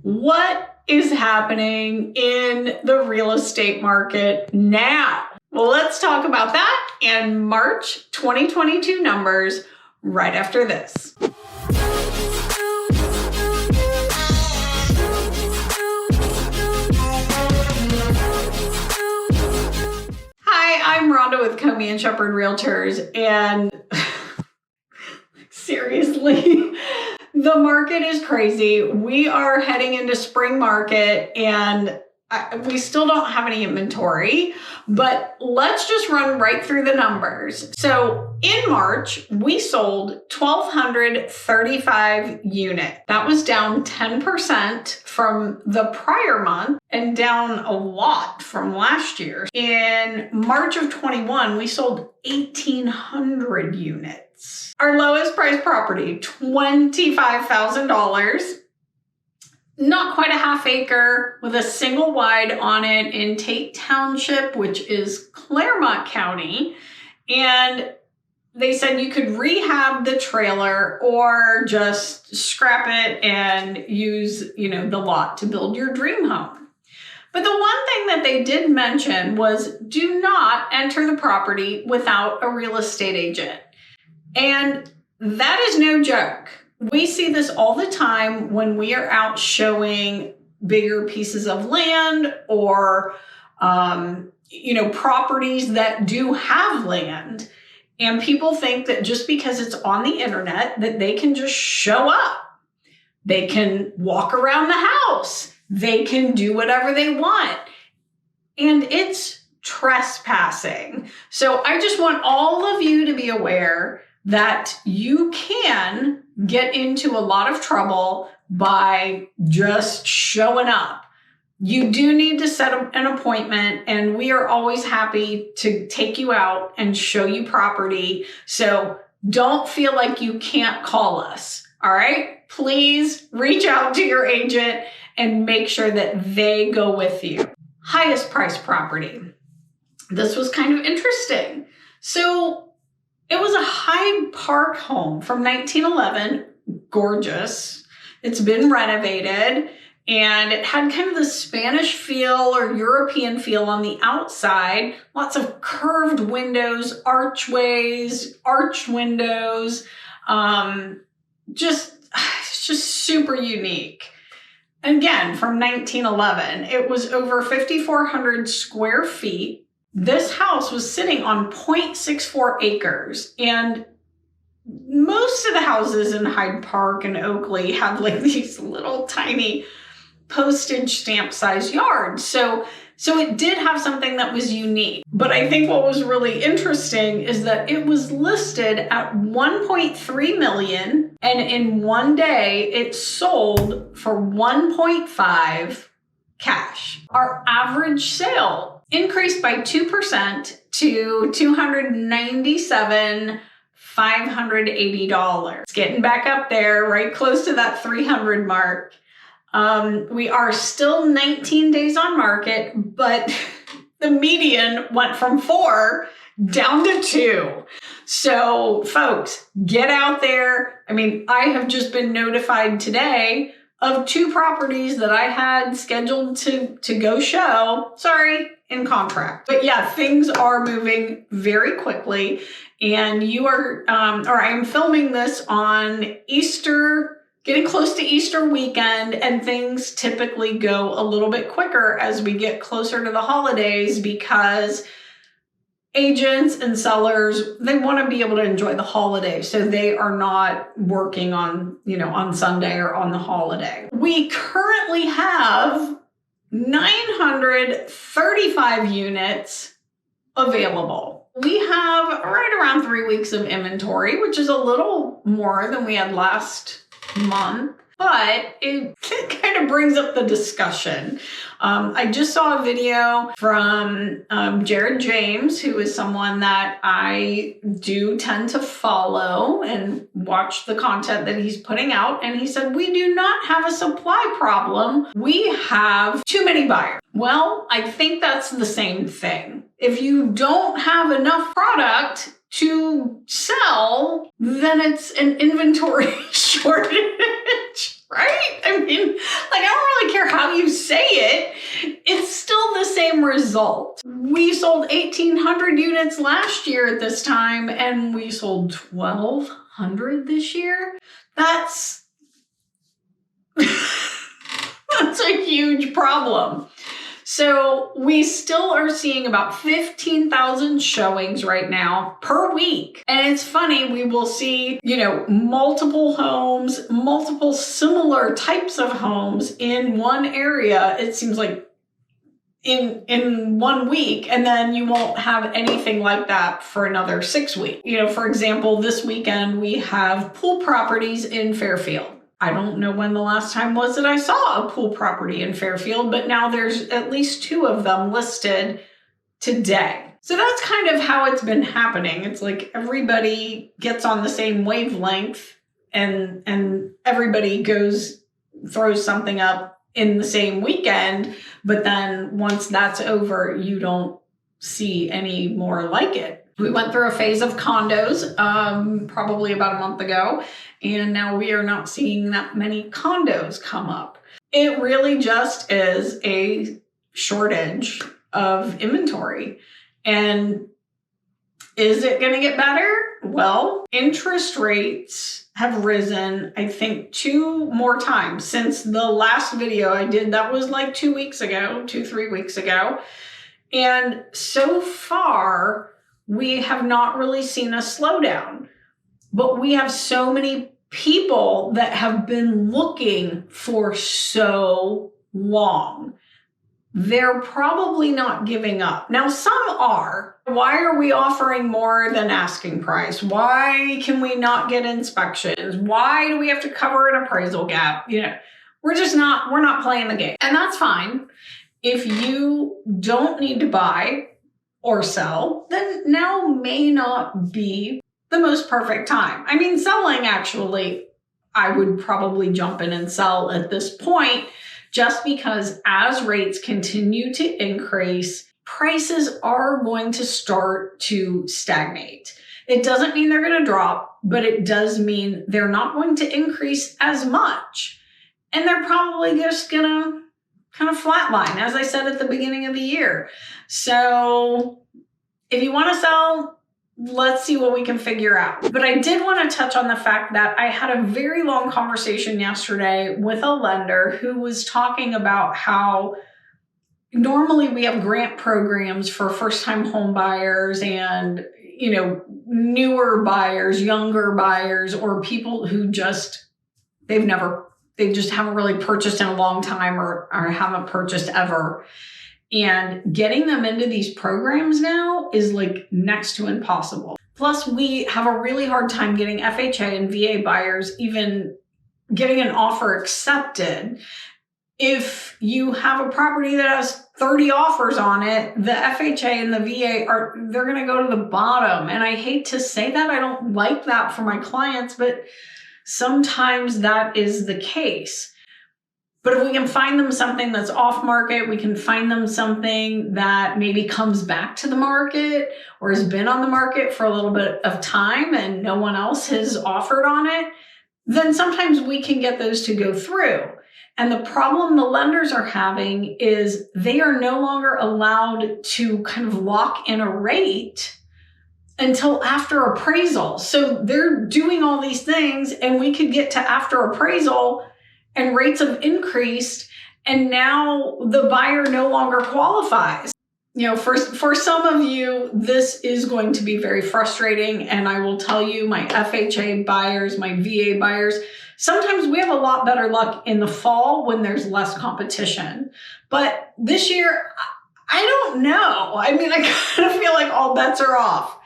What is happening in the real estate market now? Well, let's talk about that and March 2022 numbers right after this. Hi, I'm Rhonda with Comey and Shepherd Realtors, and seriously, the market is crazy. We are heading into spring market and we still don't have any inventory, but let's just run right through the numbers. So in March, we sold 1,235 units. That was down 10% from the prior month and down a lot from last year. In March of 21, we sold 1,800 units. Our lowest price property, $25,000. Not quite a half acre with a single wide on it in Dayton Township, which is Claremont County. And they said you could rehab the trailer or just scrap it and use, the lot to build your dream home. But the one thing that they did mention was do not enter the property without a real estate agent. And that is no joke. We see this all the time when we are out showing bigger pieces of land or, properties that do have land. And people think that just because it's on the internet that they can just show up. They can walk around the house. They can do whatever they want. And it's trespassing. So I just want all of you to be aware that you can get into a lot of trouble by just showing up. You do need to set an appointment, and we are always happy to take you out and show you property. So don't feel like you can't call us, all right? Please reach out to your agent and make sure that they go with you. Highest price property. This was kind of interesting. So it was a Hyde Park home from 1911, gorgeous. It's been renovated and it had kind of the Spanish feel or European feel on the outside. Lots of curved windows, archways, arched windows. It's just super unique. Again, from 1911, it was over 5,400 square feet. This house was sitting on 0.64 acres, and most of the houses in Hyde Park and Oakley have like these little tiny postage stamp size yards. So it did have something that was unique. But I think what was really interesting is that it was listed at 1.3 million, and in one day it sold for 1.5 cash. Our average sale increased by 2% to $297,580. It's getting back up there, right close to that 300 mark. We are still 19 days on market, but the median went from 4 down to 2. So folks, get out there. I have just been notified today of 2 properties that I had scheduled to go show. Sorry, in contract. But yeah, things are moving very quickly, and you are, I'm filming this on Easter, getting close to Easter weekend, and things typically go a little bit quicker as we get closer to the holidays because agents and sellers, they want to be able to enjoy the holiday. So they are not working on, on Sunday or on the holiday. We currently have 935 units available. We have right around 3 weeks of inventory, which is a little more than we had last month. But it kind of brings up the discussion. I just saw a video from Jared James, who is someone that I do tend to follow and watch the content that he's putting out. And he said, we do not have a supply problem. We have too many buyers. Well, I think that's the same thing. If you don't have enough product to sell, then it's an inventory shortage, Right? I mean, like, I don't really care how you say it. It's still the same result. We sold 1,800 units last year at this time, and we sold 1,200 this year. That's that's a huge problem. So we still are seeing about 15,000 showings right now per week. And it's funny, we will see, multiple homes, multiple similar types of homes in one area. It seems like in 1 week, and then you won't have anything like that for another 6 weeks. For example, this weekend we have pool properties in Fairfield. I don't know when the last time was that I saw a pool property in Fairfield, but now there's at least 2 of them listed today. So that's kind of how it's been happening. It's like everybody gets on the same wavelength and everybody throws something up in the same weekend, but then once that's over, you don't see any more like it. We went through a phase of condos probably about a month ago, and now we are not seeing that many condos come up. It really just is a shortage of inventory. And is it going to get better? Well, interest rates have risen, I think, 2 more times since the last video I did. That was like 3 weeks ago. And so far, we have not really seen a slowdown, but we have so many people that have been looking for so long. They're probably not giving up. Now, some are. Why are we offering more than asking price? Why can we not get inspections? Why do we have to cover an appraisal gap? We're not playing the game. And that's fine. If you don't need to buy or sell, then now may not be the most perfect time. I mean, selling actually, I would probably jump in and sell at this point, just because as rates continue to increase, prices are going to start to stagnate. It doesn't mean they're going to drop, but it does mean they're not going to increase as much. And they're probably just going to kind of flatline, as I said at the beginning of the year. So if you want to sell, let's see what we can figure out. But I did want to touch on the fact that I had a very long conversation yesterday with a lender who was talking about how normally we have grant programs for first-time home buyers and, newer buyers, younger buyers, or people who they just haven't really purchased in a long time or haven't purchased ever. And getting them into these programs now is like next to impossible. Plus, we have a really hard time getting FHA and VA buyers even getting an offer accepted. If you have a property that has 30 offers on it, the FHA and the VA they're going to go to the bottom. And I hate to say that. I don't like that for my clients, but sometimes that is the case. But if we can find them something that's off market, we can find them something that maybe comes back to the market or has been on the market for a little bit of time and no one else has offered on it, then sometimes we can get those to go through. And the problem the lenders are having is they are no longer allowed to kind of lock in a rate until after appraisal. So they're doing all these things and we could get to after appraisal and rates have increased and now the buyer no longer qualifies. For some of you, this is going to be very frustrating. And I will tell you, my FHA buyers, my VA buyers, sometimes we have a lot better luck in the fall when there's less competition. But this year, I don't know. I mean, I kind of feel like all bets are off.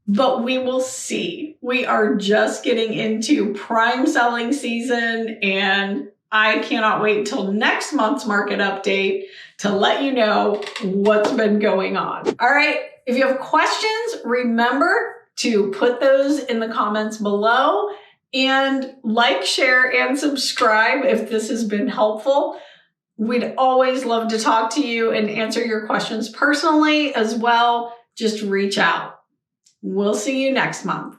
But we will see. We are just getting into prime selling season, and I cannot wait until next month's market update to let you know what's been going on. All right, if you have questions, remember to put those in the comments below and like, share, and subscribe if this has been helpful. We'd always love to talk to you and answer your questions personally as well. Just reach out. We'll see you next month.